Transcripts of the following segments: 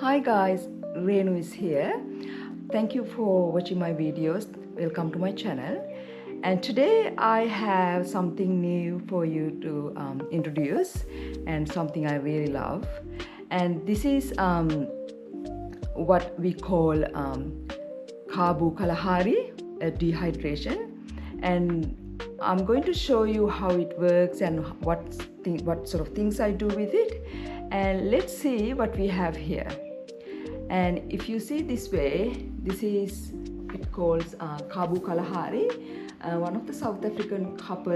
Hi guys, Renu is here. Thank you for watching my videos. Welcome to my channel. And today I have something new for you to introduce and something I really love. And this is what we call Khabu Kalahari, dehydration. And I'm going to show you how it works and what sort of things I do with it. And let's see what we have here. And if you see this way, this is it calls Khabu Kalahari. One of the South African couple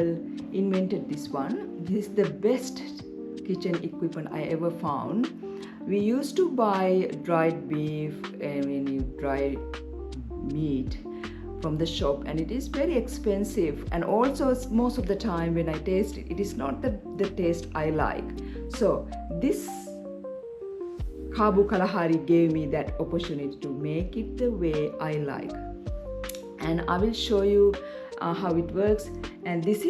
invented this one. This is the best kitchen equipment I ever found. We used to buy dried beef and dried meat from the shop, and it is very expensive, and also most of the time when I taste it, it is not the taste I like. So this Khabu Kalahari gave me that opportunity to make it the way I like, and I will show you how it works. And this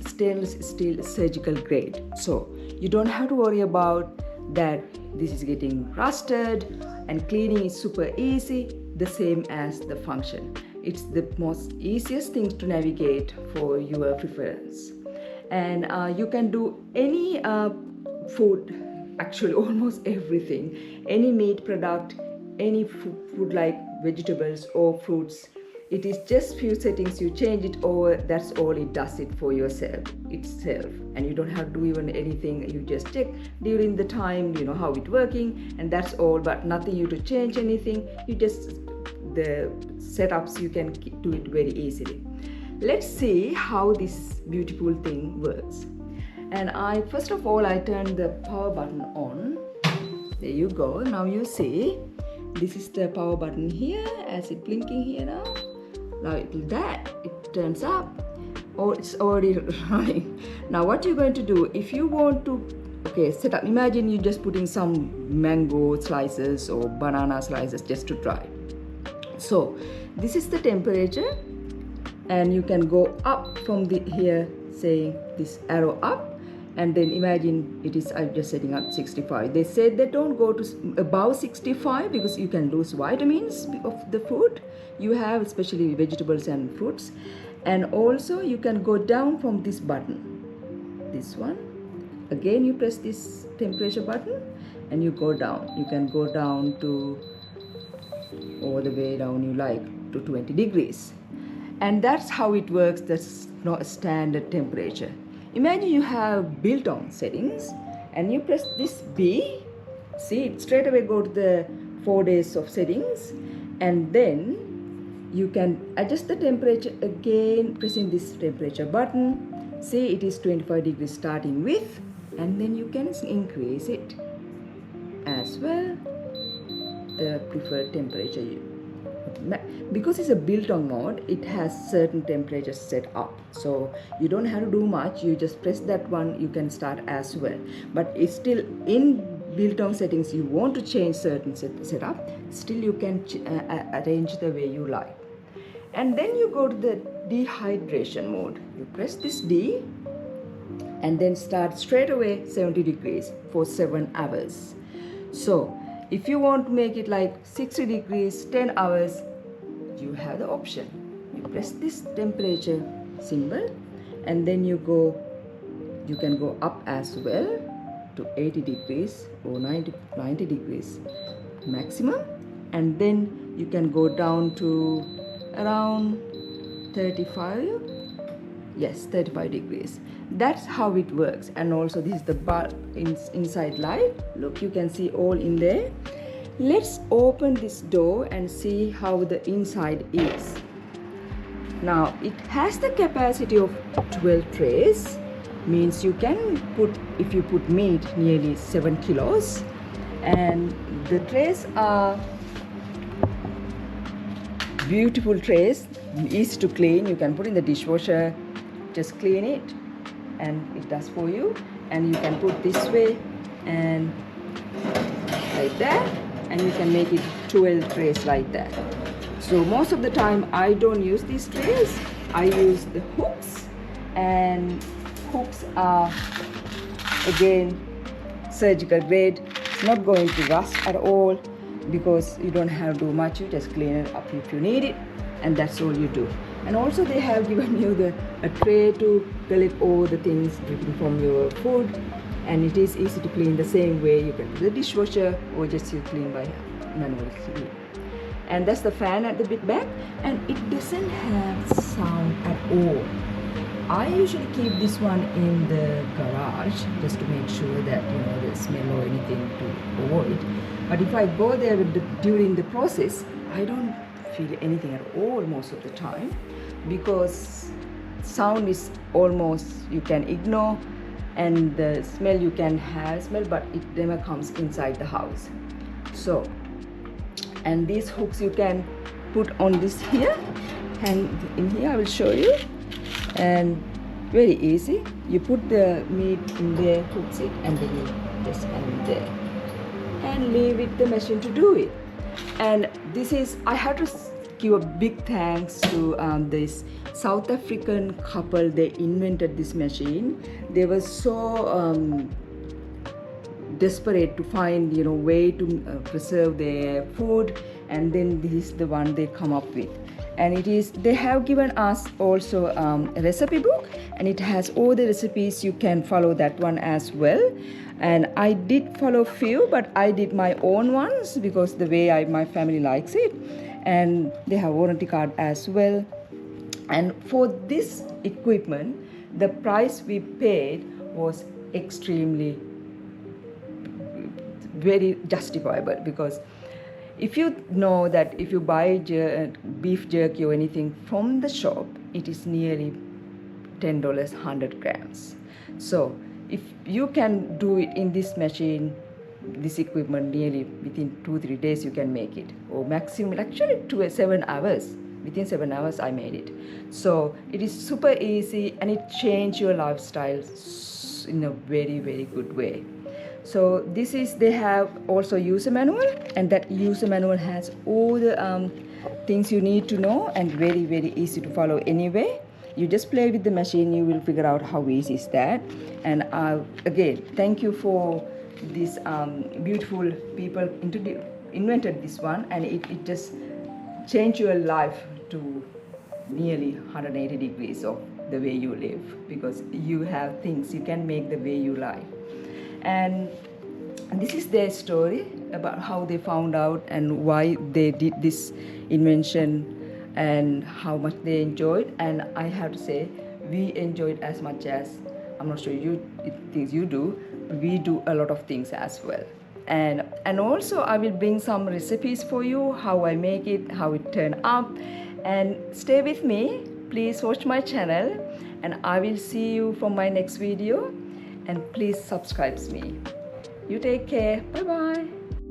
stainless steel surgical grade, so you don't have to worry about that this is getting rusted, and cleaning is super easy, the same as the function. It's the most easiest thing to navigate for your preference. And you can do any food, actually almost everything, any meat product, any food like vegetables or fruits. It is just few settings, you change it over, that's all it does it for yourself itself, and you don't have to do even anything. You just check during the time, you know how it's working, and that's all, but nothing you to change anything. You just, the setups, you can do it very easily. Let's see how this beautiful thing works. And first of all I turn the power button on. There you go. Now you see this is the power button here, as it blinking here now. Now it turns up. Oh, it's already running. Now what you're going to do, if you want to set up, imagine you just putting some mango slices or banana slices just to try. So this is the temperature, and you can go up from here, saying this arrow up, and then imagine it is, I'm just setting up 65. They said they don't go to above 65 because you can lose vitamins of the food you have, especially vegetables and fruits. And also you can go down from this button, this one. Again you press this temperature button and you go down. You can go down to all the way down you like to 20 degrees. And that's how it works. That's not a standard temperature. Imagine you have Biltong settings and you press this B. See, it straight away go to the 4 days of settings, and then you can adjust the temperature again pressing this temperature button. See, it is 25 degrees starting with, and then you can increase it as well, the preferred temperature. Because it's a Biltong mode, it has certain temperatures set up, so you don't have to do much. You just press that one, you can start as well. But it's still in Biltong settings, you want to change certain setup, still you can arrange the way you like. And then you go to the dehydration mode. You press this D and then start straight away 70 degrees for 7 hours. So if you want to make it like 60 degrees, 10 hours, you have the option. You press this temperature symbol, and then you can go up as well to 80 degrees or 90 degrees maximum, and then you can go down to around 35, yes, 35 degrees. That's how it works. And also this is the inside light. Look, you can see all in there. Let's open this door and see how the inside is. Now it has the capacity of 12 trays, means you can put, if you put meat, nearly 7 kilos, and the trays are beautiful trays, easy to clean. You can put in the dishwasher, just clean it, and it does for you. And you can put this way and like that, and you can make it 12 trays like that. So most of the time I don't use these trays, I use the hooks, and hooks are again surgical grade, it's not going to rust at all, because you don't have to do much. You just clean it up if you need it, and that's all you do. And also they have given you a tray to collect all the things dripping from your food, and it is easy to clean the same way. You can do the dishwasher or just you clean by manually. And that's the fan at the bit back, and it doesn't have sound at all. I usually keep this one in the garage just to make sure that the smell or anything to avoid. But if I go there during the process, I don't feel anything at all most of the time, because sound is almost you can ignore, and the smell you can have smell, but it never comes inside the house. So, and these hooks you can put on this here, and in here I will show you. And very easy, you put the meat in there, hooks it, and then you just hang it there and leave it the machine to do it. And this is, I have to give a big thanks to this South African couple. They invented this machine. They were so desperate to find way to preserve their food, and then this is the one they come up with. And it is, they have given us also a recipe book, and it has all the recipes. You can follow that one as well. And I did follow few, but I did my own ones because the way my family likes it. And they have warranty card as well. And for this equipment, the price we paid was extremely very justifiable, because if you know that if you buy beef jerky or anything from the shop, it is nearly $10 100 grams. So if you can do it in this machine, this equipment, nearly within 2-3 days you can make it, or maximum actually 7 hours. Within 7 hours I made it. So it is super easy, and it changed your lifestyle in a very, very good way. So this is, they have also user manual, and that user manual has all the things you need to know, and very, very easy to follow anyway. You just play with the machine, you will figure out how easy is that. And again, thank you for this beautiful people invented this one, and it just changed your life to nearly 180 degrees of the way you live, because you have things you can make the way you like. And this is their story about how they found out and why they did this invention and how much they enjoyed. And I have to say, we enjoyed as much as, I'm not sure things you do, we do a lot of things as well. And also I will bring some recipes for you, how I make it, how it turned up. And stay with me, please watch my channel, and I will see you from my next video. And please subscribe me. You take care. Bye bye.